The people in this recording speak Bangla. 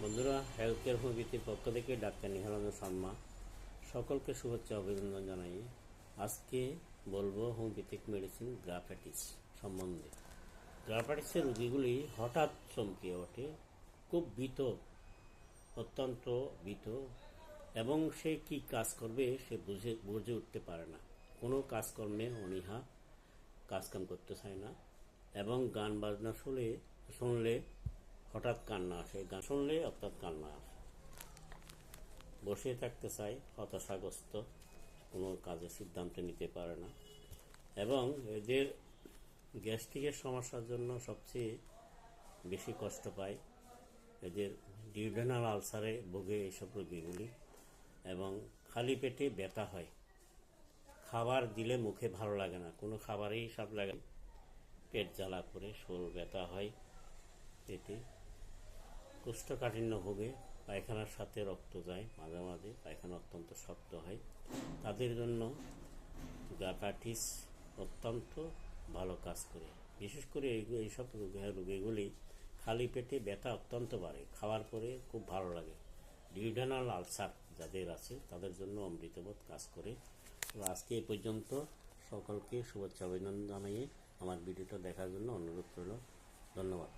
বন্ধুরা, হেলথ কেয়ার হোমিওপ্যাথির পক্ষ থেকে ডাক্তার নিহারানন্দ শর্মা সকলকে শুভেচ্ছা অভিনন্দন জানাই। আজকে বলবো হোমিওপ্যাথিক মেডিসিন গ্রাফাইটিস সম্বন্ধে। গ্রাফাইটিসের রোগীগুলি হঠাৎ চমকে ওঠে, খুব ভীত, অত্যন্ত ভীত, এবং সে কি কাজ করবে সে বুঝে উঠতে পারে না। কোনো কাজকর্মে অনীহা, কাজকাম করতে চায় না, এবং গান বাজনা শুনলে হঠাৎ কান্না আসে, গান শুনলে অর্থাৎ কান্না আসে। বসে থাকতে চায়, হতাশাগ্রস্ত, কোনো কাজের সিদ্ধান্ত নিতে পারে না। এবং এদের গ্যাস্ট্রিকের সমস্যার জন্য সবচেয়ে বেশি কষ্ট পায়। এদের ডিউডেনাল আলসারে ভোগে এইসব রোগীগুলি, এবং খালি পেটে ব্যথা হয়। খাবার দিলে মুখে ভালো লাগে না, কোনো খাবারেই স্বাদ লাগে, পেট জ্বালা করে, শোল ব্যথা হয়, পেটে কোষ্ঠকাঠিন্য ভোগে, পায়খানার সাথে রক্ত যায়, মাঝে মাঝে পায়খানা অত্যন্ত শক্ত হয়। তাদের জন্য গ্রাফাইটিস অত্যন্ত ভালো কাজ করে। বিশেষ করে এইসব রোগীগুলি খালি পেটে ব্যথা অত্যন্ত বাড়ে, খাওয়ার পরে খুব ভালো লাগে। ডিউডেনাল আলসার যাদের আছে তাদের জন্য অমৃতবোধ কাজ করে। তো আজকে এই পর্যন্ত, সকলকে শুভেচ্ছা অভিনন্দন জানিয়ে আমার ভিডিওটা দেখার জন্য অনুরোধ করল। ধন্যবাদ।